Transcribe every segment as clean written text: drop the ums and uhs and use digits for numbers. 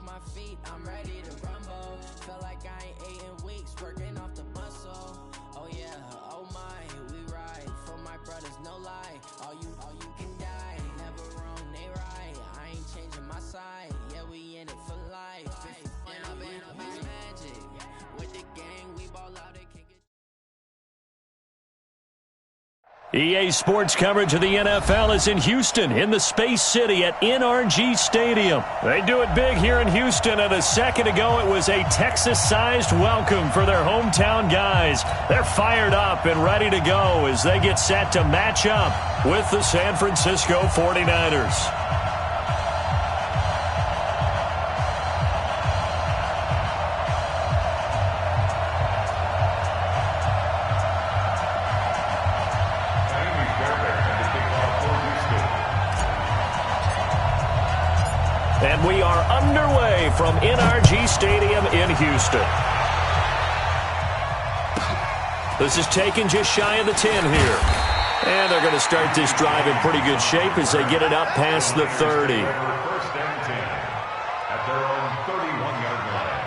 my feet, I'm ready to rumble. Feel like I ain't ate in weeks, working off the muscle. Oh yeah, oh my, we ride for my brothers, no lie. All you can die, never wrong, they right. I ain't changing my side, yeah, we in it for life. And I've been magic with the gang, we ball out, they can't get. EA Sports coverage of the NFL is in Houston, in the Space City at NRG Stadium. They do it big here in Houston, and a second ago it was a Texas-sized welcome for their hometown guys. They're fired up and ready to go as they get set to match up with the San Francisco 49ers. And we are underway from NRG Stadium in Houston. This is taken just shy of the 10 here. And they're going to start this drive in pretty good shape as they get it up past the 30. First and 10 at their own 31-yard line.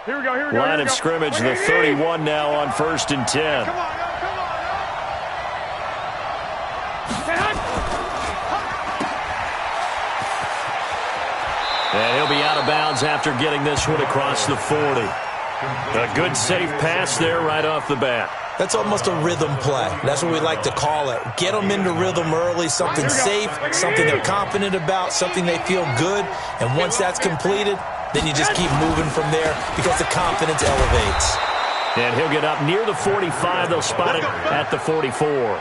Here we go, here we go. Line of scrimmage, the 31 now on 1st and 10. Come on, come on. And he'll be out of bounds after getting this one across the 40. A good safe pass there right off the bat. That's almost a rhythm play. That's what we like to call it. Get them into rhythm early, something safe, something they're confident about, something they feel good. And once that's completed, then you just keep moving from there because the confidence elevates. And he'll get up near the 45. They'll spot it at the 44.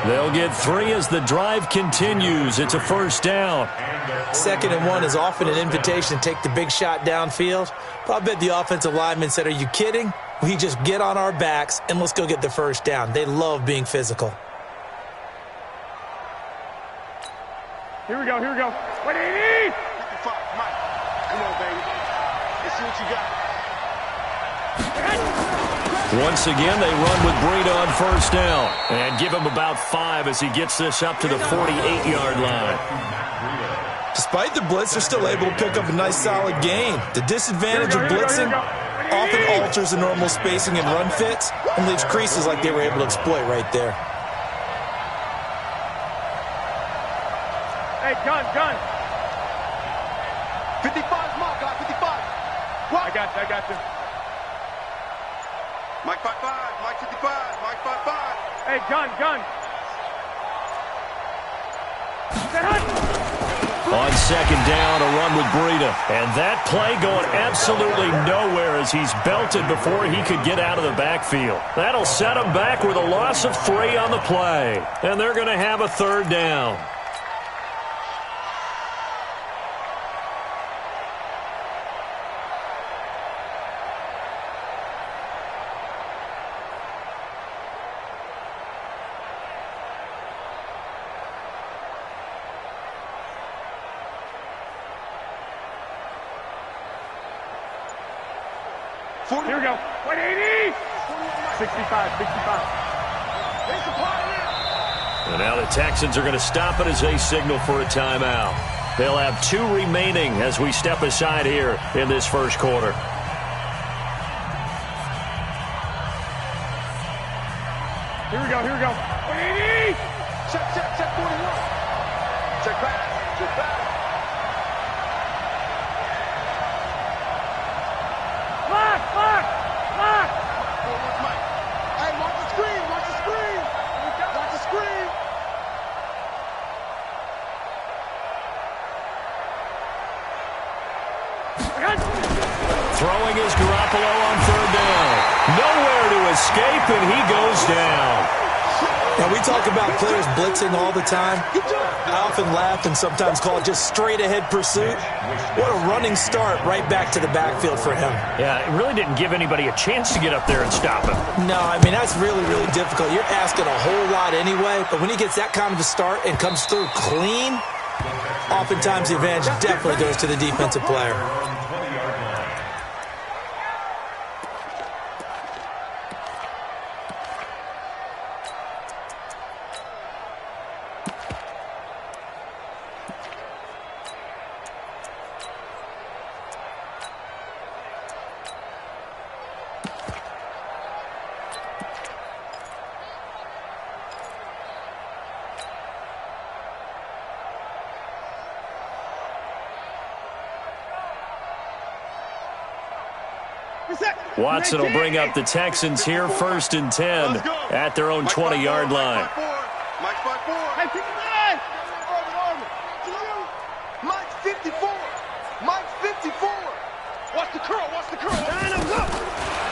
They'll get 3 as the drive continues. It's a first down. 2nd and 1 is often an invitation to take the big shot downfield. But I bet the offensive lineman said, are you kidding? We just get on our backs and let's go get the first down. They love being physical. Here we go, here we go. What do you need? 55, Mike. Come on, baby. Let's see what you got. Once again, they run with Breida on first down. And give him about 5 as he gets this up to the 48-yard line. Despite the blitz, they're still able to pick up a nice, solid gain. The disadvantage of blitzing often alters the normal spacing and run fits and leaves creases like they were able to exploit right there. Hey, gun. 55's my guy, 55. What? I got you. Mike 55, Mike 55, Mike 55. Hey, gun. On 2nd down, a run with Breida. And that play going absolutely nowhere as he's belted before he could get out of the backfield. That'll set him back with a loss of 3 on the play. And they're going to have a 3rd down. Here we go. 180. 65. And now the Texans are going to stop it as they signal for a timeout. They'll have 2 remaining as we step aside here in this first quarter. Here we go. 180. Check 41. Check back. Lock. Mike. Hey, watch the screen. Watch the screen. Throwing is Garoppolo on 3rd down. Nowhere to escape, and he goes down. Now, we talk about players blitzing all the time. I often laugh and sometimes call it just straight-ahead pursuit. What a running start right back to the backfield for him. Yeah, it really didn't give anybody a chance to get up there and stop him. No, I mean, that's really, really difficult. You're asking a whole lot anyway, but when he gets that kind of a start and comes through clean, oftentimes the advantage definitely goes to the defensive player. Watson will bring up the Texans here, 1st and 10 at their own 20-yard line. Mike's 5-4. Hey, 59. Mike's 54. Mike's 54. Watch the curl. Watch the curl.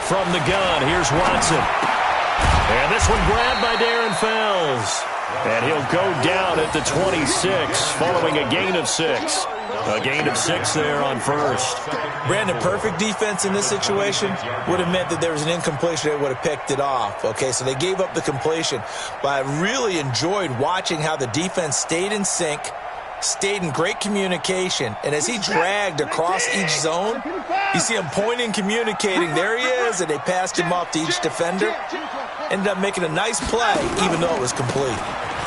From the gun, here's Watson. And this one grabbed by Darren Fells. And he'll go down at the 26 following a gain of 6. A gain of 6 there on 1st. Brandon, perfect defense in this situation would have meant that there was an incompletion. They would have picked it off. Okay, so they gave up the completion. But I really enjoyed watching how the defense stayed in sync, stayed in great communication. And as he dragged across each zone, you see him pointing, communicating. There he is, and they passed him off to each defender. Ended up making a nice play, even though it was complete.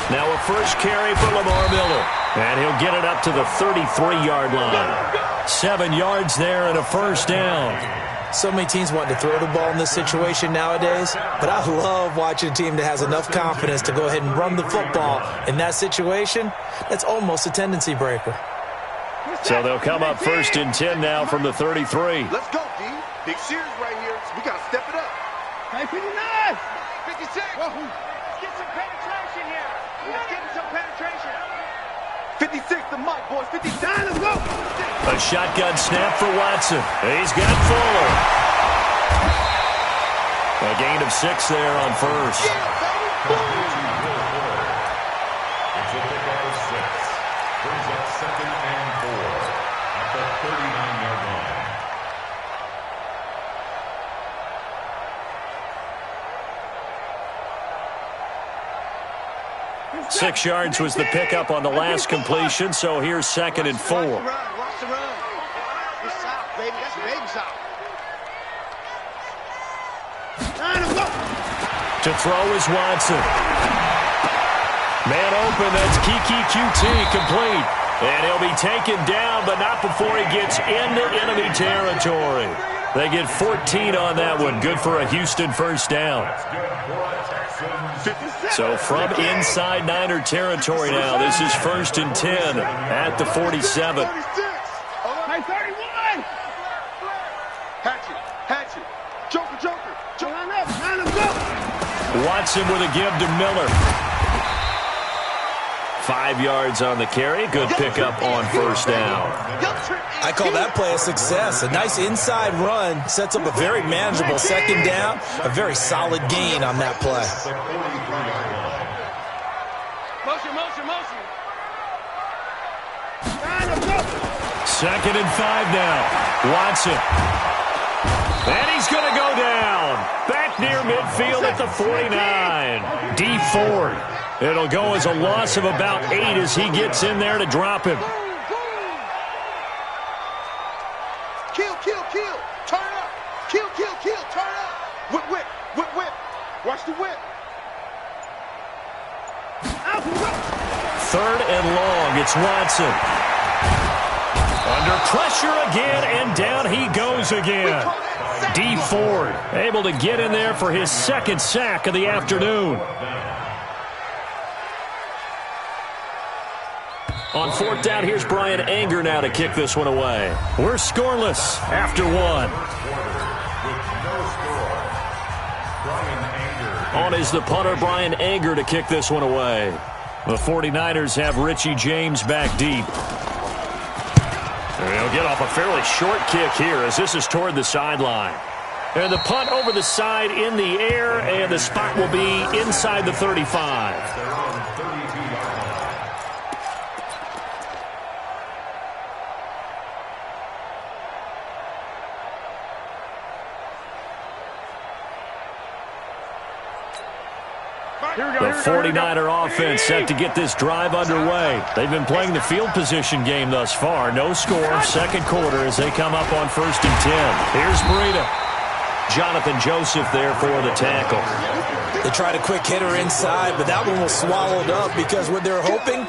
Now a first carry for Lamar Miller. And he'll get it up to the 33-yard line. 7 yards there and a first down. So many teams want to throw the ball in this situation nowadays, but I love watching a team that has enough confidence to go ahead and run the football. In that situation, that's almost a tendency breaker. So they'll come up 1st and 10 now from the 33. Let's go, D. Big Sears right here. We got to step it up. Hey, 59. 56. Let's get some penetration here. Let's get some penetration. 56 to Mike, boys. 59. Let's go. A shotgun snap for Watson. He's got Fuller. A gain of 6 there on 1st. It's a pickup of 6. Brings up 2nd and 4 at the 39-yard line. 6 yards was the pickup on the last completion, so here's 2nd and 4. Watch the run. It's south, baby. That's baby south. To throw is Watson. Man open, that's Kiki QT, complete. And he'll be taken down, but not before he gets into enemy territory. They get 14 on that one. Good for a Houston first down. So from inside Niner territory now, this is 1st and 10 at the 47. Hey, 31. Hatchet. Joker. Line up, go. Watson with a give to Miller. 5 yards on the carry. Good pickup on 1st down. I call that play a success. A nice inside run sets up a very manageable 2nd down. A very solid gain on that play. Motion. 2nd and 5 now. Watson. And he's going to go down. Back near midfield at the 49. D Ford. It'll go as a loss of about 8 as he gets in there to drop him. Kill. Turn up. Kill. Turn up. Whip. Watch the whip. 3rd and long. It's Watson. Under pressure again, and down he goes again. D Ford able to get in there for his 2nd sack of the afternoon. On 4th down, here's Brian Anger now to kick this one away. We're scoreless after 1. On is the punter, Brian Anger, to kick this one away. The 49ers have Richie James back deep. And he'll get off a fairly short kick here as this is toward the sideline. And the punt over the side in the air, and the spot will be inside the 35. The 49er offense set to get this drive underway. They've been playing the field position game thus far. No score, 2nd quarter as they come up on 1st and 10. Here's Breida. Jonathan Joseph there for the tackle. They tried a quick hitter inside, but that one was swallowed up because what they're hoping,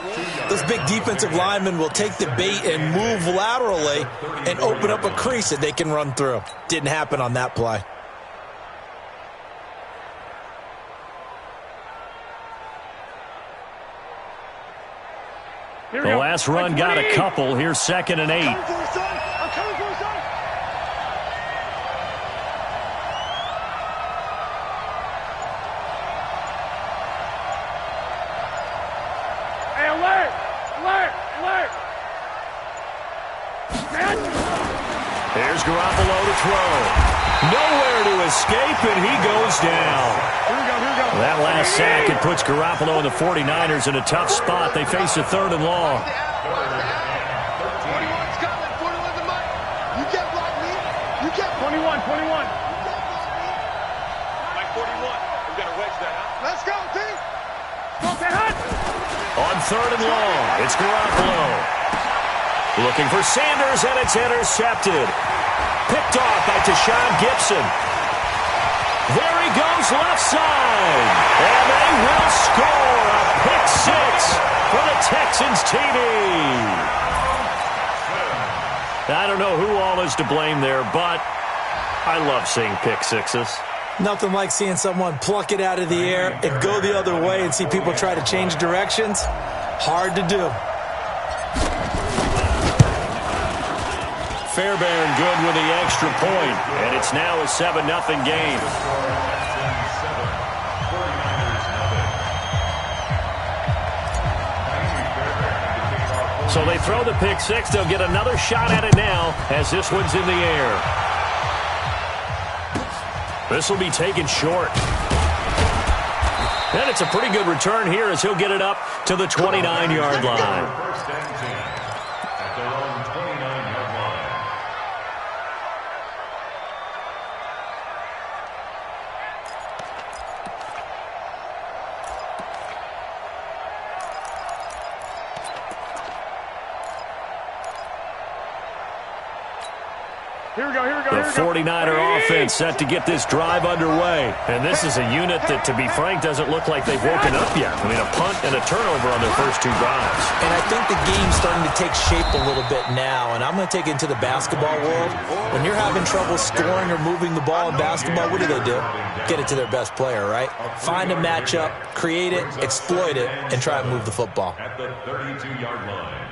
those big defensive linemen will take the bait and move laterally and open up a crease that they can run through. Didn't happen on that play. The last run got a couple. Here's 2nd and 8. Garoppolo to throw. Nowhere to escape, and he goes down. Here we go. That last sack, it puts Garoppolo and the 49ers in a tough spot. They face a 3rd and long. 41 Scotland, 41 to Mike. You can't block me. You can't 21. Mike 41. We got to wedge that, huh? Let's go, team. Go, Hunt. On 3rd and long, it's Garoppolo. Looking for Sanders, and it's intercepted. Picked off by Tashawn Gibson. There he goes, left side. And they will score a pick 6 for the Texans TD. I don't know who all is to blame there, but I love seeing pick 6s. Nothing like seeing someone pluck it out of the air and go the other way and see people try to change directions. Hard to do. Fairbairn good with the extra point, and it's now a 7-0 game. So they throw the pick 6. They'll get another shot at it now as this one's in the air. This will be taken short. And it's a pretty good return here as he'll get it up to the 29-yard line. First and 10 at their own 29-yard line. Here we go. The 49er offense set to get this drive underway. And this is a unit that, to be frank, doesn't look like they've woken up yet. I mean, a punt and a turnover on their first 2 drives. And I think the game's starting to take shape a little bit now. And I'm going to take it into the basketball world. When you're having trouble scoring or moving the ball in basketball, what do? Get it to their best player, right? Find a matchup, create it, exploit it, and try and move the football. At the 32-yard line.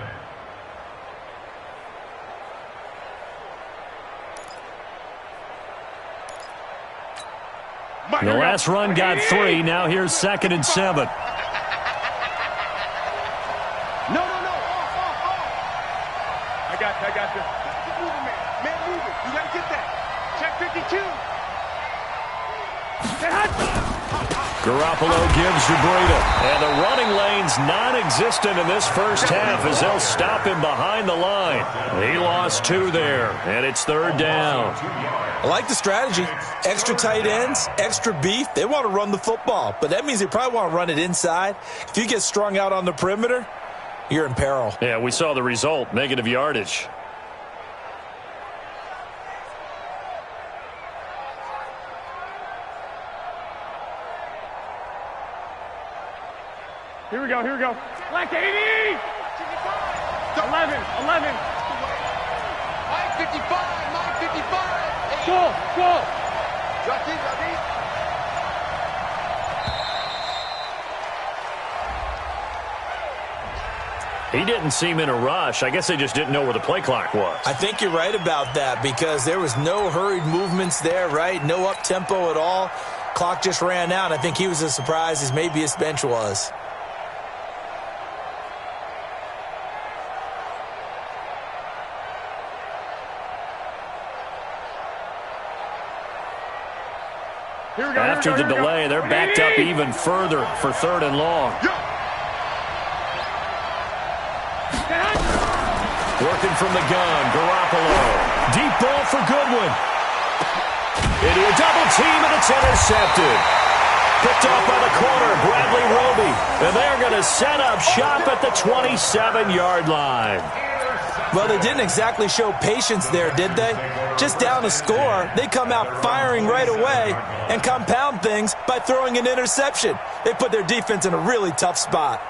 The last run got 3. Now here's 2nd and 7. No. I got you. Keep moving, man. Man, moving. You got to get that. Check 52. Garoppolo gives to Breida. And the running lane's non-existent in this first half as they'll stop him behind the line. He lost 2 there, and it's 3rd down. I like the strategy. Extra tight ends, extra beef. They want to run the football, but that means they probably want to run it inside. If you get strung out on the perimeter, you're in peril. Yeah, we saw the result, negative yardage. Here we go. Black 80. 11. Mike 55. Go. Drop in. He didn't seem in a rush. I guess they just didn't know where the play clock was. I think you're right about that because there was no hurried movements there, right? No up-tempo at all. Clock just ran out. I think he was as surprised as maybe his bench was. After the delay, they're backed up even further for 3rd and long. Working from the gun, Garoppolo. Deep ball for Goodwin. Into a double team, and it's intercepted. Picked off by the corner, Bradley Roby. And they're going to set up shop at the 27-yard line. Well, they didn't exactly show patience there, did they? Just down a score, they come out firing right away and compound things by throwing an interception. They put their defense in a really tough spot.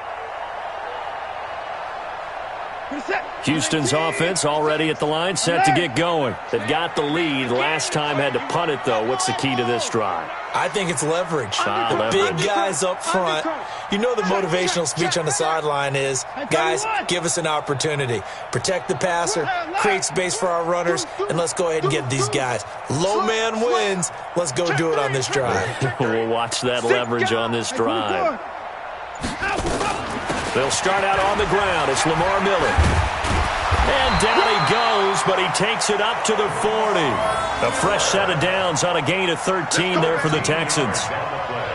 Houston's offense already at the line, set to get going. They've got the lead. Last time had to punt it, though. What's the key to this drive? I think it's leverage. The Leverage. big guys up front. You know the motivational speech on the sideline is, guys, give us an opportunity. Protect the passer, create space for our runners, and let's go ahead and get these guys. Low man wins. Let's go do it on this drive. We'll watch that leverage on this drive. They'll start out on the ground. It's Lamar Miller. And down he goes, but he takes it up to the 40. A fresh set of downs on a gain of 13 there for the Texans.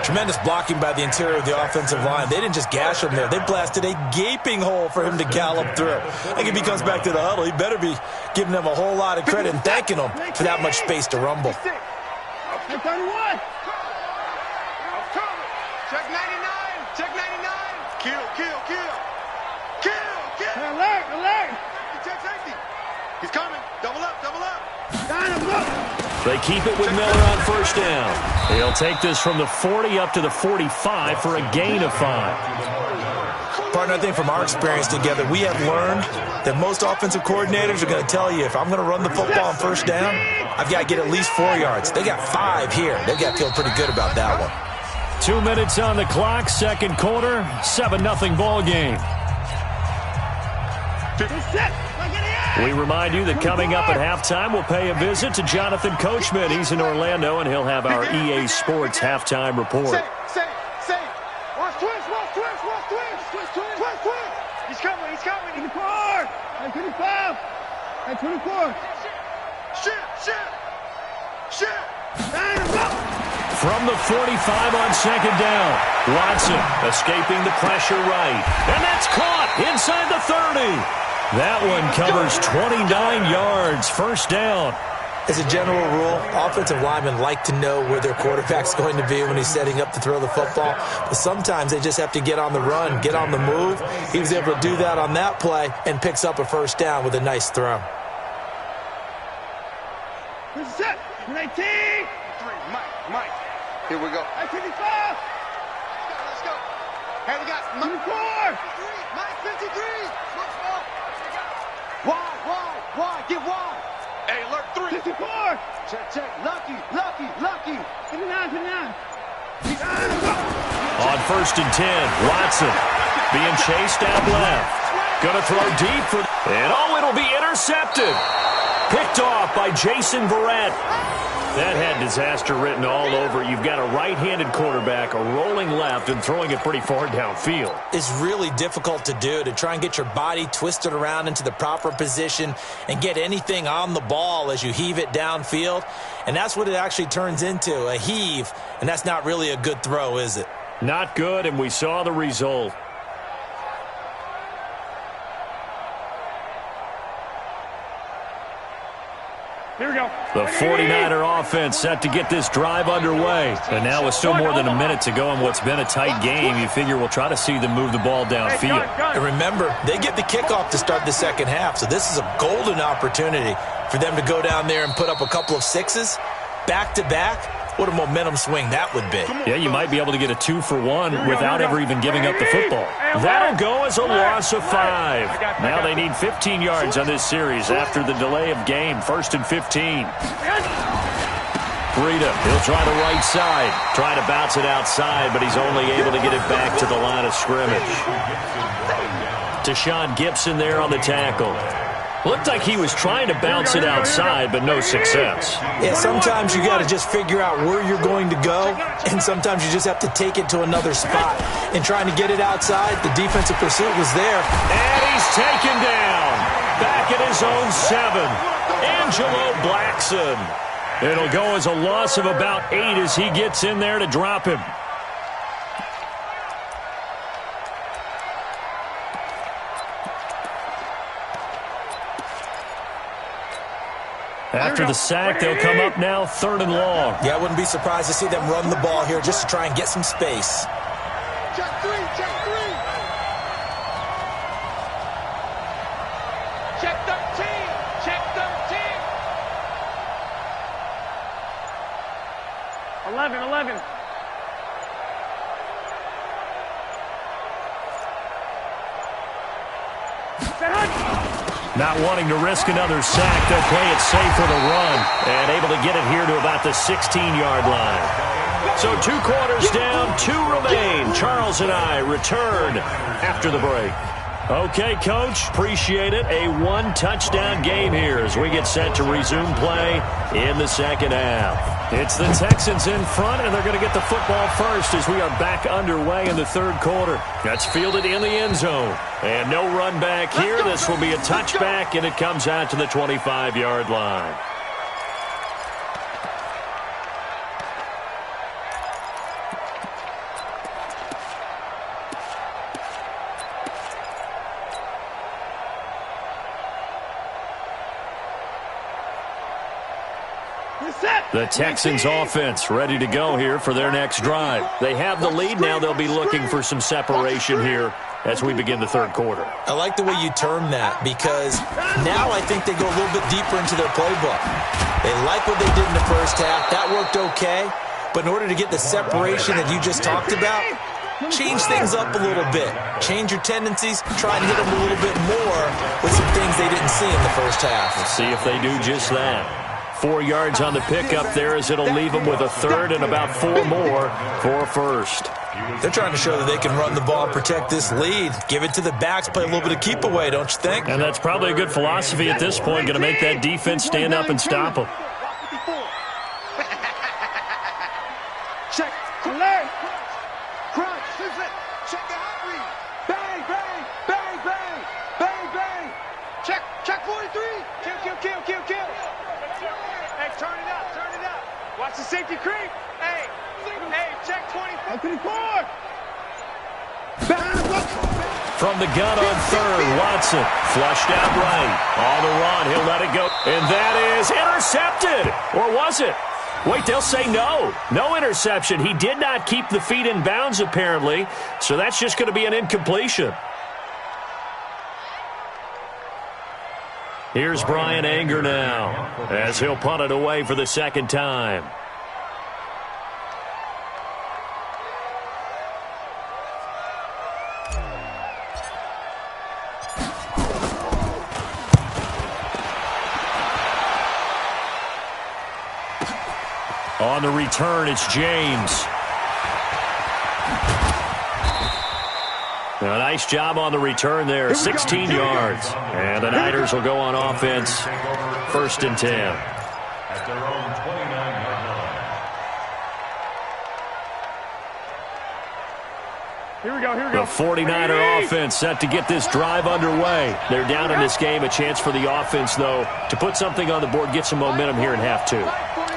Tremendous blocking by the interior of the offensive line. They didn't just gash him there. They blasted a gaping hole for him to gallop through. I think if he comes back to the huddle, he better be giving them a whole lot of credit and thanking them for that much space to rumble. Check 99. Check 99. Kill. Alert. Check safety. He's coming. Double up. They keep it with Miller on first down. He'll take this from the 40 up to the 45 for a gain of 5. Partner, I think from our experience together, we have learned that most offensive coordinators are going to tell you, if I'm going to run the football on first down, I've got to get at least 4 yards. They got 5 here. They've got to feel pretty good about that one. 2 minutes on the clock, second quarter, 7-0 ball game. We remind you that coming up at halftime, we'll pay a visit to Jonathan Coachman. He's in Orlando, and he'll have our EA Sports halftime report. Say. Watch twist. He's coming. In the car. At 25. At 24. Shit. From the 45 on second down, Watson escaping the pressure right. And that's caught inside the 30. That one covers 29 yards, first down. As a general rule, offensive linemen like to know where their quarterback's going to be when he's setting up to throw the football. But sometimes they just have to get on the run, get on the move. He was able to do that on that play and picks up a first down with a nice throw. Set. 19. 3. Mike. Here we go. At 25. Let's go. Hey, we got 24. Mike 53. Why? Get wide. Hey, alert 3. 54. Check. Lucky. 59. On first and 10, Watson being chased out left. Gonna throw deep and it'll be intercepted. Picked off by Jason Verrett. That had disaster written all over. You've got a right-handed quarterback, a rolling left, and throwing it pretty far downfield. It's really difficult to do, to try and get your body twisted around into the proper position and get anything on the ball as you heave it downfield. And that's what it actually turns into, a heave. And that's not really a good throw, is it? Not good, and we saw the result. Here we go. The 49er offense set to get this drive underway. And now with still more than a minute to go in what's been a tight game, you figure we'll try to see them move the ball downfield. And remember, they get the kickoff to start the second half, so this is a golden opportunity for them to go down there and put up a couple of sixes back-to-back. What a momentum swing that would be. Yeah, you might be able to get a 2-for-1 without ever even giving up the football. That'll go as a loss of 5. Now they need 15 yards on this series after the delay of game. First and 15. Breida, he'll try the right side. Try to bounce it outside, but he's only able to get it back to the line of scrimmage. Tashawn Gibson there on the tackle. Looked like he was trying to bounce it outside, but no success. Yeah, sometimes you got to just figure out where you're going to go, and sometimes you just have to take it to another spot. And trying to get it outside, the defensive pursuit was there. And he's taken down. Back at his own 7. Angelo Blackson. It'll go as a loss of about 8 as he gets in there to drop him. After the sack, they'll come up now 3rd and long. Yeah, I wouldn't be surprised to see them run the ball here just to try and get some space. Check 3. Check 13. Check 13. 11. Not wanting to risk another sack, they'll play it safe with a run and able to get it here to about the 16-yard line. So 2 quarters down, 2 remain. Charles and I return after the break. Okay, Coach, appreciate it. A one-touchdown game here as we get set to resume play in the second half. It's the Texans in front, and they're going to get the football first as we are back underway in the third quarter. That's fielded in the end zone. And no run back here. This will be a touchback, and it comes out to the 25-yard line. The Texans offense ready to go here for their next drive. They have the lead now. They'll be looking for some separation here as we begin the third quarter. I like the way you term that because now I think they go a little bit deeper into their playbook. They like what they did in the first half. That worked okay. But in order to get the separation that you just talked about, change things up a little bit. Change your tendencies. Try and hit them a little bit more with some things they didn't see in the first half. Let's see if they do just that. 4 yards on the pickup there as it'll leave them with a third and about 4 more for a first. They're trying to show that they can run the ball and protect this lead. Give it to the backs, play a little bit of keep away, don't you think? And that's probably a good philosophy at this point, going to make that defense stand up and stop them. Check. Crunch. Check the hot read. Bang, bang, bang, bang, bang, bang. Check 43. Kill. Hey, turn it up. Watch the safety creep. Hey, check 24. From the gun on third, Watson flushed out right. On the run, he'll let it go. And that is intercepted. Or was it? Wait, they'll say no. No interception. He did not keep the feet in bounds, apparently. So that's just going to be an incompletion. Here's Brian Anger now as he'll punt it away for the second time. On the return, it's James. A nice job on the return there, 16 yards. And the Niners will go on offense, 1st and 10. At their own 29-yard line. Here we go. The 49er offense set to get this drive underway. They're down in this game. A chance for the offense, though, to put something on the board, get some momentum here in half two.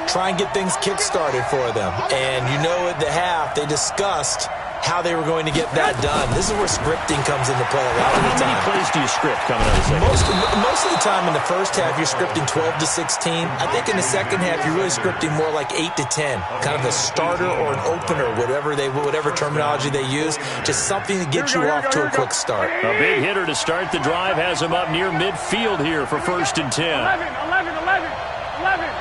Try and get things kick-started for them. And you know at the half, they discussed how they were going to get that done. This is where scripting comes into play a lot of the time. How many plays do you script coming out of the second? Most of the time in the first half, you're scripting 12 to 16. I think in the second half, you're really scripting more like 8 to 10. Kind of a starter or an opener, whatever terminology they use. Just something to get you off to a quick start. A big hitter to start the drive has him up near midfield here for 1st and 10. 11.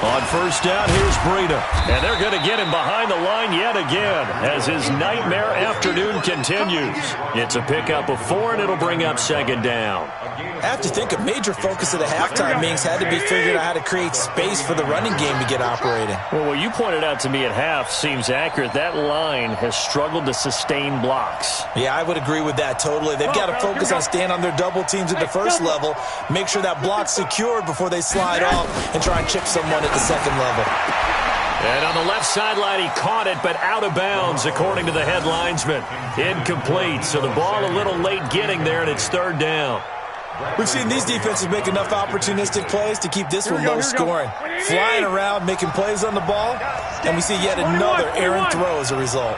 On first down, here's Breida. And they're going to get him behind the line yet again as his nightmare afternoon continues. It's a pickup of 4, and it'll bring up 2nd down. I have to think a major focus of the halftime meetings had to be figuring out how to create space for the running game to get operating. Well, what you pointed out to me at half seems accurate. That line has struggled to sustain blocks. Yeah, I would agree with that totally. They've got to focus on staying on their double teams at the first level, make sure that block's secured before they slide off and try and chip someone at the second level. And on the left sideline, he caught it, but out of bounds, according to the head linesman. Incomplete, so the ball a little late getting there, and it's 3rd down. We've seen these defenses make enough opportunistic plays to keep this one low scoring. Flying around, making plays on the ball, and we see yet another errant throw as a result.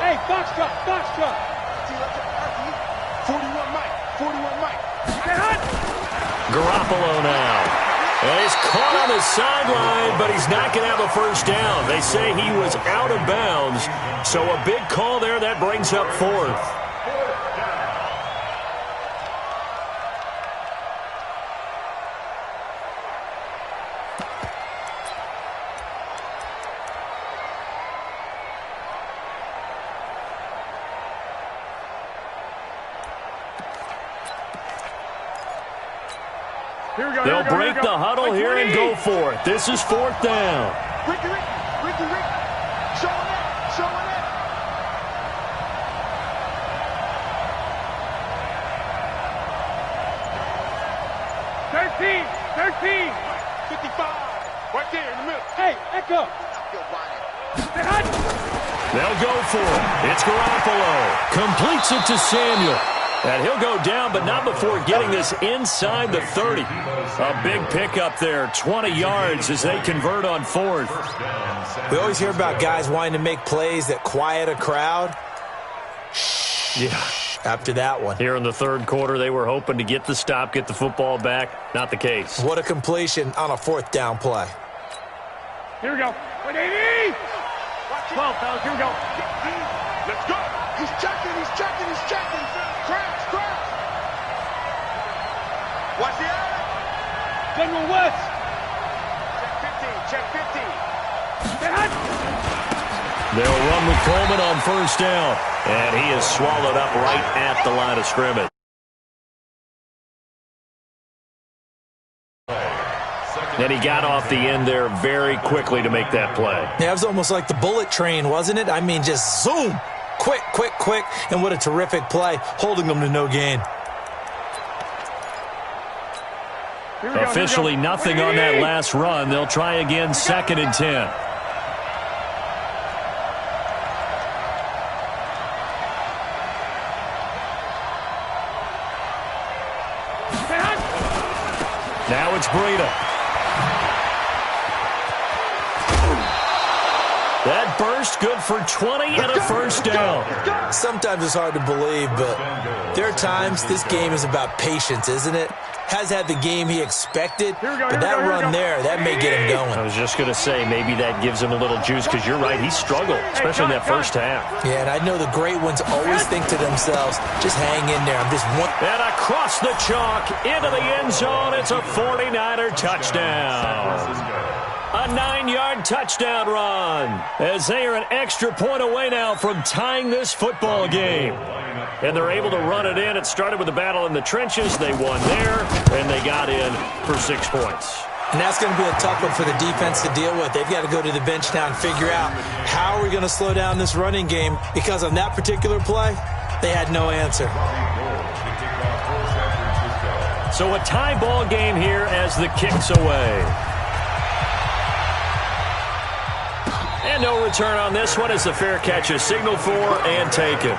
Hey, box truck. 41 Mike. Garoppolo now. And he's caught on the sideline, but he's not going to have a first down. They say he was out of bounds. So a big call there. That brings up 4th. They'll break the huddle here and go for it. This is 4th down. Ricky, show him 13, 13. 55. Right there in the middle. Hey, Echo. They'll go for it. It's Garoppolo. Completes it to Samuel. And he'll go down, but not before getting this inside the 30. A big pickup there, 20 yards as they convert on fourth. We always hear about guys wanting to make plays that quiet a crowd. Yeah. After that one. Here in the third quarter, they were hoping to get the stop, get the football back. Not the case. What a completion on a fourth down play. Here we go. 180. 12, fellas, here we go. Let's go. He's checking, he's checking, he's checking. Crash, crash. Watch the eye. General West. Check 15, check 15. They'll run with Coleman on first down. And he is swallowed up right at the line of scrimmage. And he got off the end there very quickly to make that play. Yeah, it was almost like the bullet train, wasn't it? I mean, just zoom. Quick, quick, quick. And what a terrific play, holding them to no gain. Officially nothing on that last run. They'll try again, 2nd and 10. Now it's Breida. That burst good for 20 and a first down. Sometimes it's hard to believe, but there are times this game is about patience, isn't it? Has had the game he expected, but that run there, that may get him going. I was just going to say, maybe that gives him a little juice, because you're right, he struggled, especially in that first half. Yeah, and I know the great ones always think to themselves, just hang in there. I'm just one. And across the chalk, into the end zone, it's a 49er touchdown. A 9-yard touchdown run, as they are an extra point away now from tying this football game. And they're able to run it in. It started with a battle in the trenches. They won there, and they got in for 6 points. And that's going to be a tough one for the defense to deal with. They've got to go to the bench now and figure out how are we going to slow down this running game, because on that particular play, they had no answer. So a tie ball game here as the kick's away. And no return on this one as the fair catch is signaled for and taken.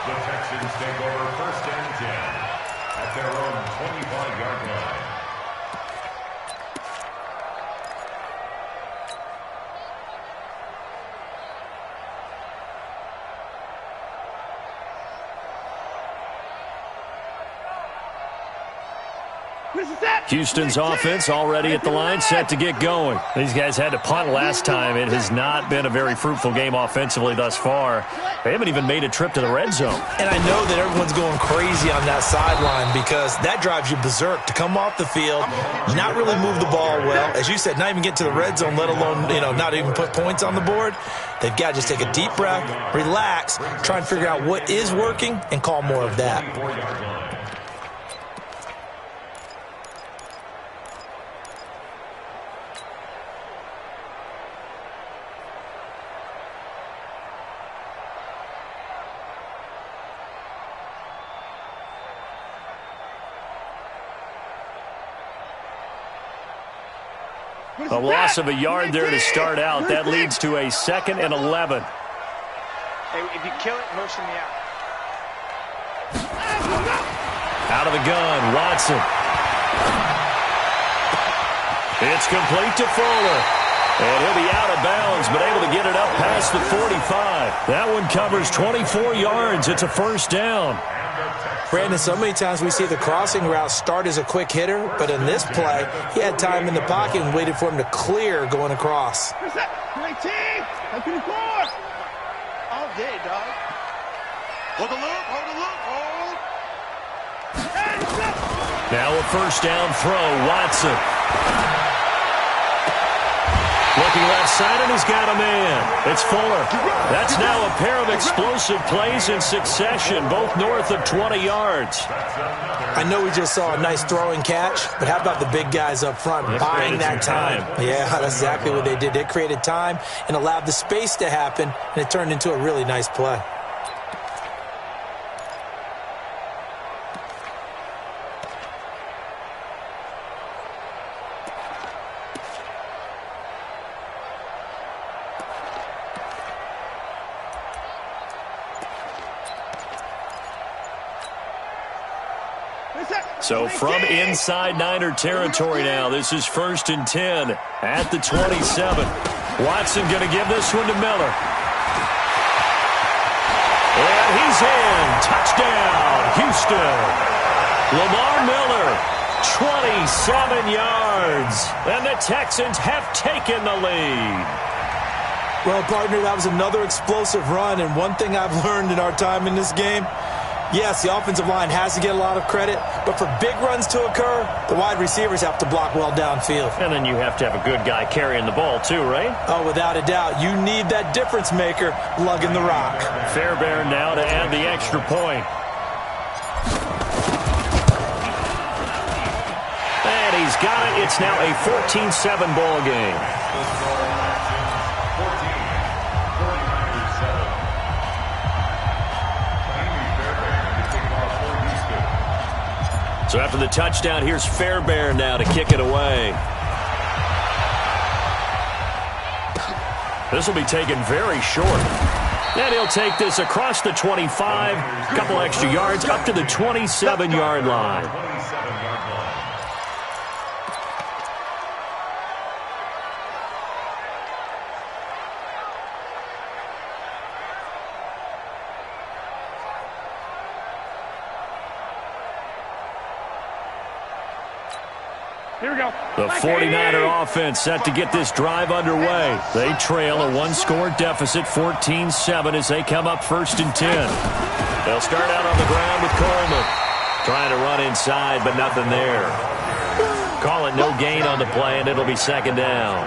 The Texans take over 1st and 10 at their own 25-yard line. Houston's offense already at the line, set to get going. These guys had to punt last time. It has not been a very fruitful game offensively thus far. They haven't even made a trip to the red zone. And I know that everyone's going crazy on that sideline, because that drives you berserk to come off the field, not really move the ball well. As you said, not even get to the red zone, let alone, not even put points on the board. They've got to just take a deep breath, relax, try and figure out what is working, and call more of that. A loss of a yard there to start out. That leads to a 2nd and 11. Hey, if you kill it, motion me out. Out of the gun, Watson. It's complete to Fuller. And he'll be out of bounds, but able to get it up past the 45. That one covers 24 yards. It's a first down. Brandon, so many times we see the crossing route start as a quick hitter, but in this play, he had time in the pocket and waited for him to clear going across. All day, dog. Hold the loop, hold the loop, hold. Now a first down throw, Watson. Looking left side, and he's got a man. It's Fuller. That's now a pair of explosive plays in succession, both north of 20 yards. I know we just saw a nice throwing catch, but how about the big guys up front buying that time? Yeah, that's exactly what they did. They created time and allowed the space to happen, and it turned into a really nice play. So from inside Niner territory now, this is 1st and 10 at the 27. Watson going to give this one to Miller. And he's in. Touchdown, Houston. Lamar Miller, 27 yards. And the Texans have taken the lead. Well, partner, that was another explosive run. And one thing I've learned in our time in this game, yes, the offensive line has to get a lot of credit, but for big runs to occur, the wide receivers have to block well downfield. And then you have to have a good guy carrying the ball too, right? Oh, without a doubt. You need that difference maker lugging the rock. Fairbairn now to add the extra point. And he's got it. It's now a 14-7 ball game. So after the touchdown, here's Fairbairn now to kick it away. This will be taken very short. And he'll take this across the 25, a couple extra yards, up to the 27-yard line. Here we go. The 49er offense set to get this drive underway. They trail a one-score deficit, 14-7, as they come up 1st and 10. They'll start out on the ground with Coleman. Trying to run inside, but nothing there. Call it no gain on the play, and it'll be 2nd down.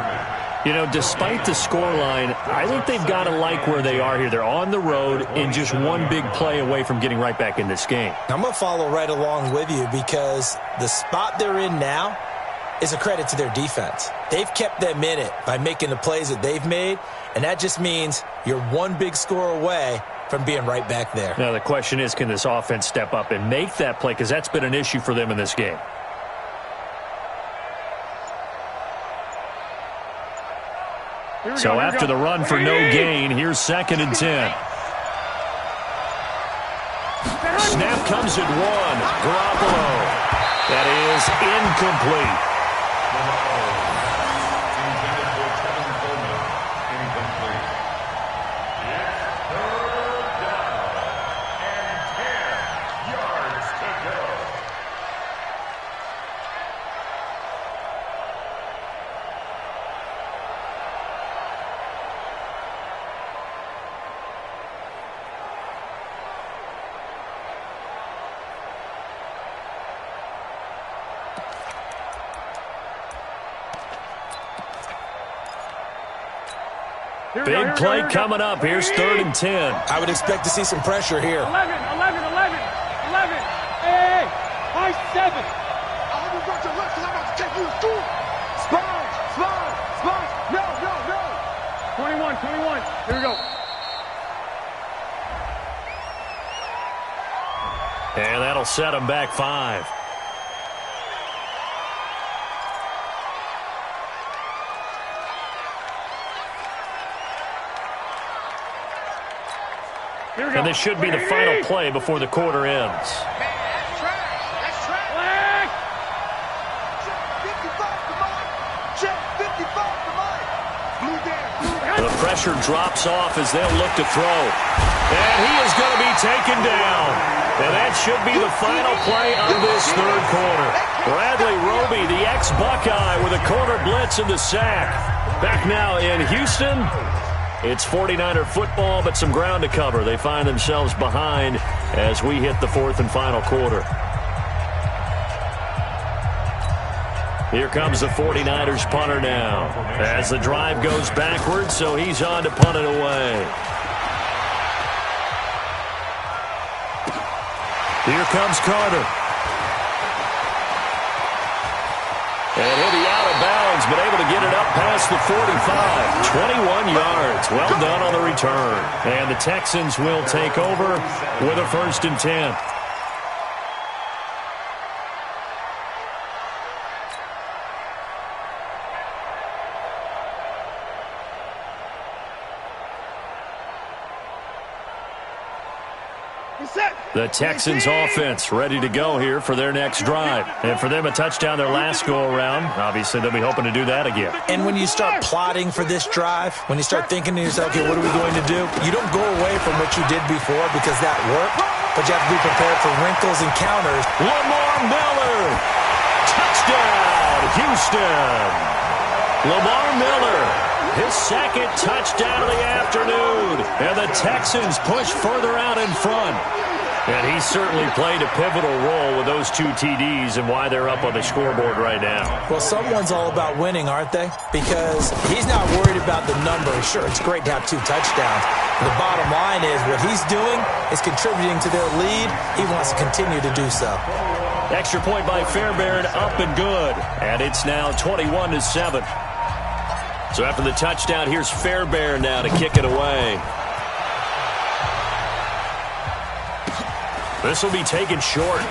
You know, despite the scoreline, I think they've got to like where they are here. They're on the road and just one big play away from getting right back in this game. I'm going to follow right along with you because the spot they're in now is a credit to their defense. They've kept them in it by making the plays that they've made, and that just means you're one big score away from being right back there. Now, the question is, can this offense step up and make that play? Because that's been an issue for them in this game. So after the run for no gain, here's 2nd and 10. Snap comes at 1. Garoppolo. That is incomplete. Intended for Tevin Coleman. Incomplete. It's 3rd down and 10 yards to go. Big play coming up. Here's 3rd and 10. I would expect to see some pressure here. 11. Hey, high 7. I hope you got your left because I'm about to take you to school. Spine. No. 21. Here we go. And that'll set him back 5. And this should be the final play before the quarter ends. Man, that's trash. Flag. Check 55 to Mike. Check 55 to Mike. Blue down. The pressure drops off as they'll look to throw. And he is going to be taken down. And that should be the final play of this 3rd quarter. Bradley Roby, the ex-Buckeye, with a corner blitz and the sack. Back now in Houston. It's 49er football, but some ground to cover. They find themselves behind as we hit the 4th and final quarter. Here comes the 49ers punter now as the drive goes backwards, so he's on to punt it away. Here comes Carter. And he'll be out of bounds, but able to get it up past the 45. 21 yards. Well done on the return. And the Texans will take over with a 1st and 10. The Texans offense ready to go here for their next drive. And for them, a touchdown their last go-around. Obviously, they'll be hoping to do that again. And when you start plotting for this drive, when you start thinking to yourself, okay, what are we going to do? You don't go away from what you did before because that worked, but you have to be prepared for wrinkles and counters. Lamar Miller. Touchdown, Houston. Lamar Miller, his second touchdown of the afternoon. And the Texans push further out in front. And he certainly played a pivotal role with those 2 TDs and why they're up on the scoreboard right now. Well, someone's all about winning, aren't they? Because he's not worried about the numbers. Sure, it's great to have 2 touchdowns. The bottom line is what he's doing is contributing to their lead. He wants to continue to do so. Extra point by Fairbairn, up and good. And it's now 21-7. So after the touchdown, here's Fairbairn now to kick it away. This will be taken short. The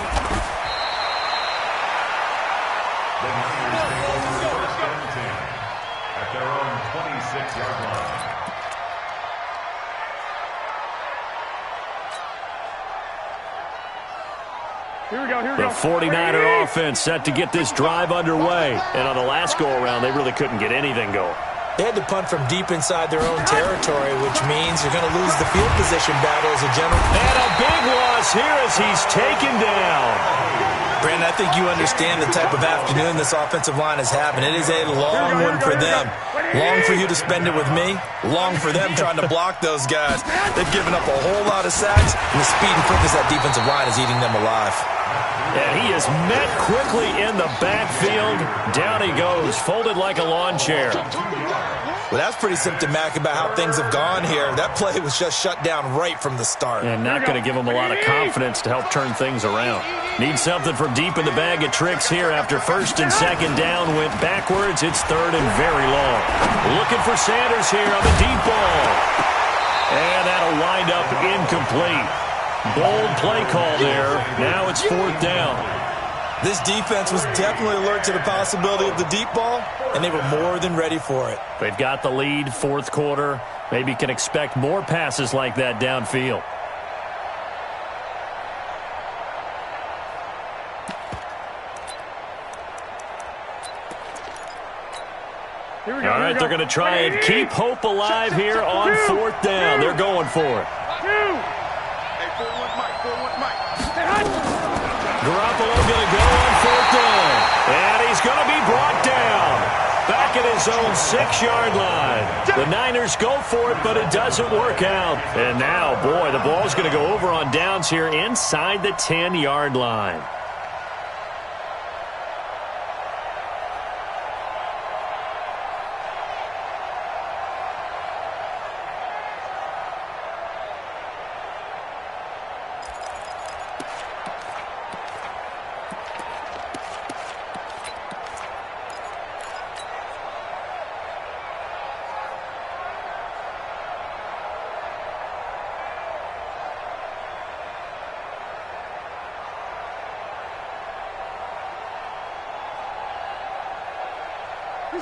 Niners take over first and 10 at their own 26-yard line. Here we go. The 49er offense set to get this drive underway. And on the last go-around, they really couldn't get anything going. They had to punt from deep inside their own territory, which means you're going to lose the field position battle as a general. And a big loss here as he's taken down. Brandon, I think you understand the type of afternoon this offensive line is having. It is a long one for them. Long for you to spend it with me. Long for them trying to block those guys. They've given up a whole lot of sacks, and the speed and quickness of that defensive line is eating them alive. And he is met quickly in the backfield. Down he goes, folded like a lawn chair. Well, that's pretty symptomatic about how things have gone here. That play was just shut down right from the start. And not going to give him a lot of confidence to help turn things around. Needs something from deep in the bag of tricks here after first and second down went backwards. It's third and very long. Looking for Sanders here on the deep ball. And that'll wind up incomplete. Bold play call there. Now it's 4th down. This defense was definitely alert to the possibility of the deep ball, and they were more than ready for it. They've got the lead, 4th quarter. Maybe can expect more passes like that downfield. All right, they're going to try and keep hope alive here on 4th down. They're going for it. Garoppolo going to go on 4th down. And he's going to be brought down. Back at his own 6-yard line. The Niners go for it, but it doesn't work out. And now, boy, the ball's going to go over on downs here inside the 10-yard line.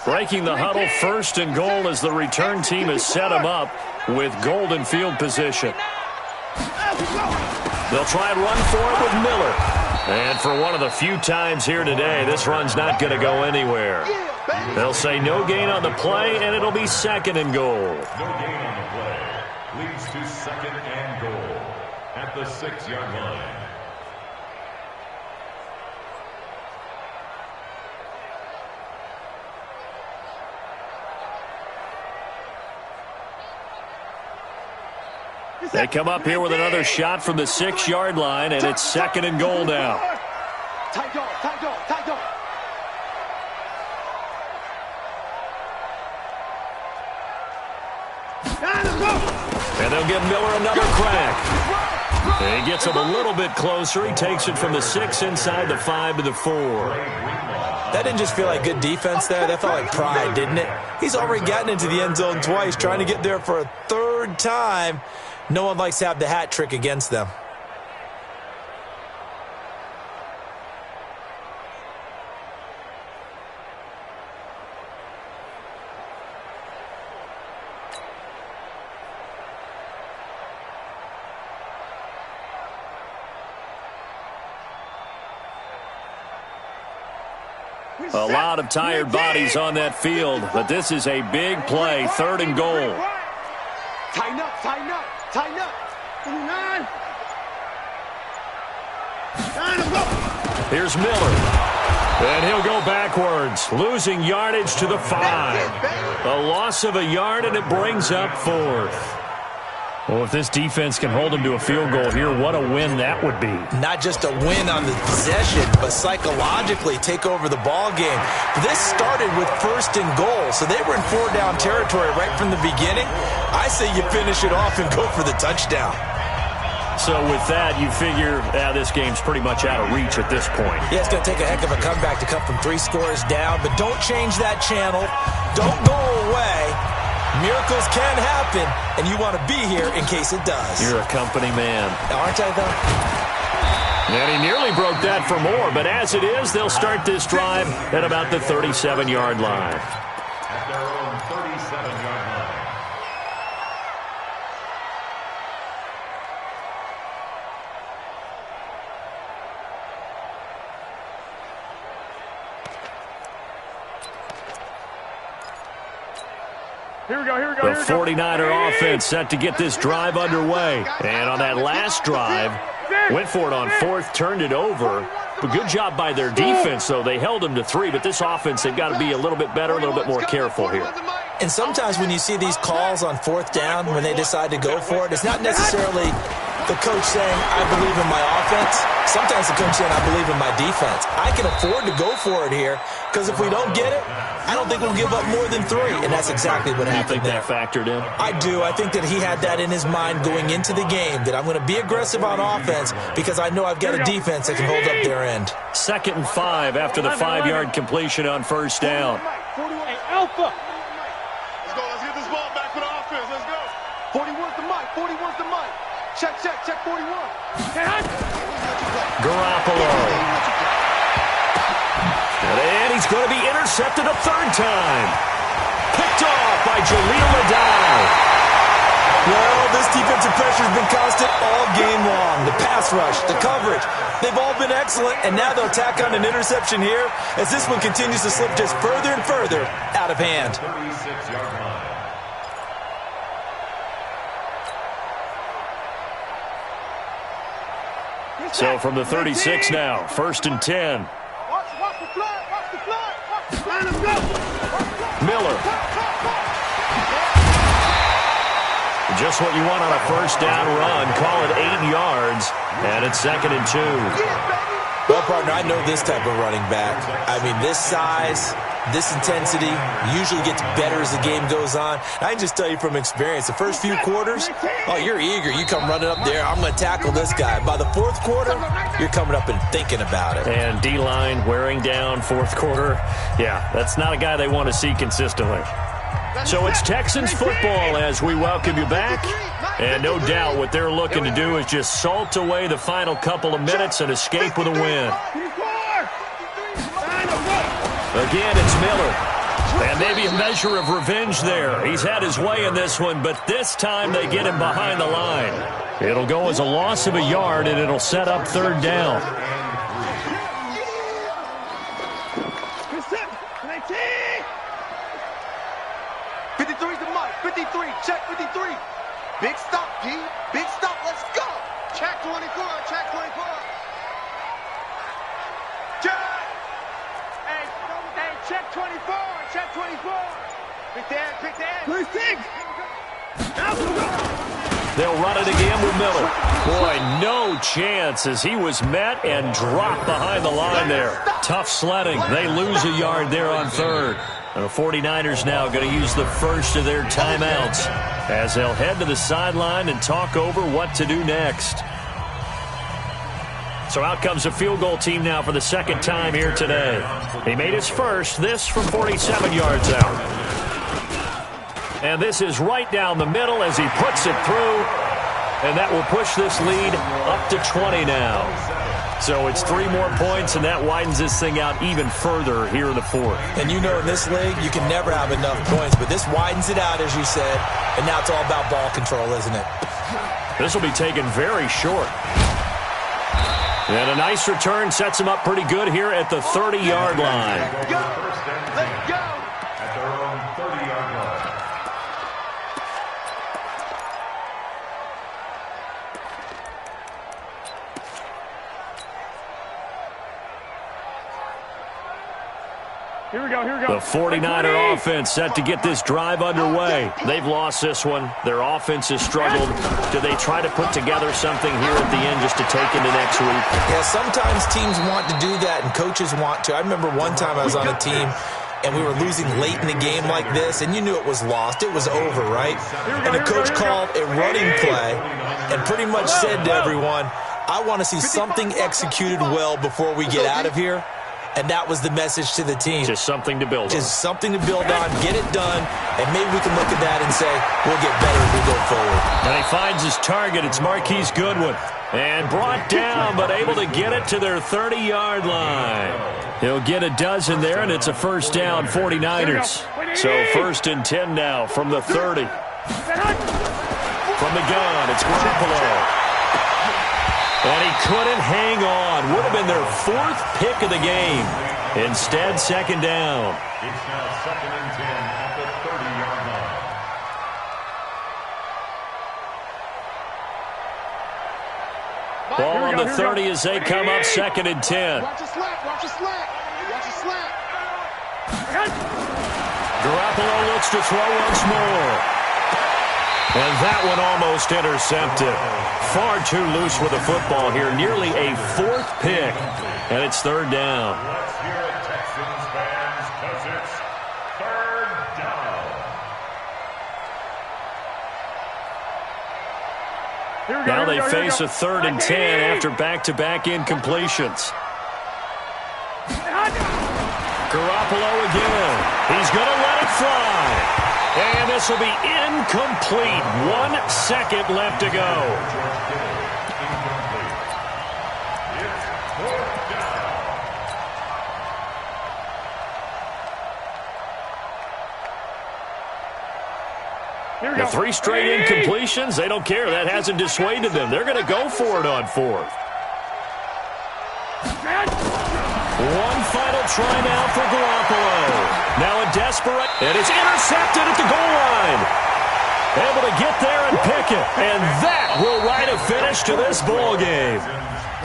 Breaking the huddle, 1st and goal as the return team has set them up with golden field position. They'll try and run for it with Miller. And for one of the few times here today, this run's not going to go anywhere. They'll say no gain on the play, and it'll be 2nd and goal. No gain on the play. Leads to 2nd and goal at the 6-yard line. They come up here with another shot from the 6-yard line, and it's 2nd and goal now. And they'll give Miller another crack. And he gets him a little bit closer. He takes it from the 6 inside the 5 to the 4. That didn't just feel like good defense there. That felt like pride, didn't it? He's already gotten into the end zone twice, trying to get there for a 3rd time. No one likes to have the hat trick against them. A lot of tired bodies on that field, but this is a big play, 3rd and goal. Tighten up, tighten up, tighten up. 9. Here's Miller. And he'll go backwards, losing yardage to the 5. A loss of a yard, and it brings up 4th. Well, if this defense can hold them to a field goal here, what a win that would be. Not just a win on the possession, but psychologically take over the ball game. This started with 1st and goal, so they were in 4-down territory right from the beginning. I say you finish it off and go for the touchdown. So with that, you figure this game's pretty much out of reach at this point. Yeah, it's going to take a heck of a comeback to come from 3 scores down, but don't change that channel. Don't go away. Miracles can happen, and you want to be here in case it does. You're a company man. Aren't I, though? And he nearly broke that for more, but as it is, they'll start this drive at about the 37-yard line. At their own 37-yard line. Here we go, here we go, The here we go. 49er offense set to get this drive underway. And on that last drive, went for it on 4th, turned it over. But good job by their defense, though. They held them to 3, but this offense, they've got to be a little bit better, a little bit more careful here. And sometimes when you see these calls on 4th down, when they decide to go for it, it's not necessarily the coach saying, I believe in my offense. Sometimes the coach saying, I believe in my defense. I can afford to go for it here, because if we don't get it, I don't think we'll give up more than 3, and that's exactly what happened there. You think that factored in? I do. I think that he had that in his mind going into the game, that I'm going to be aggressive on offense because I know I've got a defense that can hold up their end. 2nd and 5 after the 5-yard completion on 1st down. Hey, Alpha. Let's go. Let's get this ball back for the offense. Let's go. 41's the mic. 41's the mic. Check, 41. Garoppolo. And he's going to be intercepted a 3rd time. Picked off by Jaleel Adai. Well, this defensive pressure has been constant all game long. The pass rush, the coverage, they've all been excellent, and now they'll tack on an interception here as this one continues to slip just further and further out of hand. 36-yard line. So from the 36 now, 1st and 10. Watch the flood. Watch the flood. Line up, go. Miller. Just what you want on a 1st down run. Call it 8 yards, and it's 2nd and 2. Well, partner, I know this type of running back. I mean, this size, this intensity usually gets better as the game goes on. I can just tell you from experience, the first few quarters, oh, you're eager. You come running up there, I'm going to tackle this guy. By the 4th quarter, you're coming up and thinking about it. And D-line wearing down 4th quarter. Yeah, that's not a guy they want to see consistently. So it's Texans football as we welcome you back. And no doubt what they're looking to do is just salt away the final couple of minutes and escape with a win. Again, it's Miller. And maybe a measure of revenge there. He's had his way in this one, but this time they get him behind the line. It'll go as a loss of a yard, and it'll set up 3rd down. 53's the mic. 53. Check 53. Big stop, P. Big stop. Let's go. Check 24. Check 24. Check. Hey, check 24. Check 24. Pick that. 26. They'll run it again with Miller. Boy, no chance as he was met and dropped behind the line there. Tough sledding. They lose a yard there on 3rd. The 49ers now going to use the first of their timeouts as they'll head to the sideline and talk over what to do next. So out comes a field goal team now for the 2nd time here today. He made his first, this from 47 yards out. And this is right down the middle as he puts it through. And that will push this lead up to 20 now. So it's 3 more points, and that widens this thing out even further here in the 4th. And you know in this league, you can never have enough points, but this widens it out, as you said, and now it's all about ball control, isn't it? This will be taken very short. And a nice return sets them up pretty good here at the 30-yard line. Let's go. Let's go. At their own 30-yard line. Here we go, here we go. The 49er offense set to get this drive underway. They've lost this one. Their offense has struggled. Do they try to put together something here at the end just to take into next week? Yeah, sometimes teams want to do that and coaches want to. I remember one time I was on a team and we were losing late in the game like this, and you knew it was lost. It was over, right? And the coach called a running play and pretty much said to everyone, I want to see something executed well before we get out of here. And that was the message to the team. Just something to build on. Just something to build on, get it done, and maybe we can look at that and say, we'll get better as we go forward. And he finds his target. It's Marquise Goodwin. And brought down, but able to get it to their 30-yard line. He'll get a dozen there, and it's a first down, 49ers. So 1st and 10 now from the 30. From the gun, it's Garoppolo. And he couldn't hang on. Would have been their 4th pick of the game. Instead, 2nd down. It's now 2nd and 10 at the 30-yard line. Ball on the 30 as they come up, 2nd and 10. Watch the slap, watch the slap, watch the slap. Garoppolo looks to throw once more. And that one almost intercepted. Far too loose with the football here. Nearly a 4th pick. And it's 3rd down. Let's hear it, Texans fans, because it's 3rd down. Now they face a 3rd and 10 after back-to-back incompletions. Garoppolo again. He's going to let it fly. And this will be incomplete. 1 second left to go. It's 4th down. The 3 straight incompletions, they don't care. That hasn't dissuaded them. They're going to go for it on 4th. One final try now for Garoppolo. Now a desperate, and it's intercepted at the goal line. Able to get there and pick it. And that will write a finish to this ball game.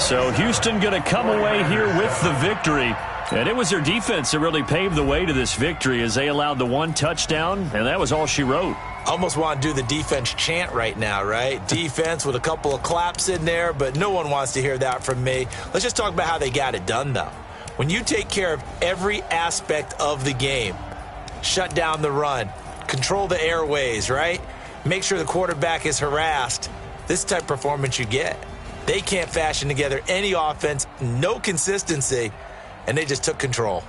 So Houston going to come away here with the victory. And it was their defense that really paved the way to this victory as they allowed the 1 touchdown, and that was all she wrote. Almost want to do the defense chant right now, right? Defense with a couple of claps in there, but no one wants to hear that from me. Let's just talk about how they got it done, though. When you take care of every aspect of the game, shut down the run, control the airways, right? Make sure the quarterback is harassed. This type of performance you get. They can't fashion together any offense, no consistency, and they just took control.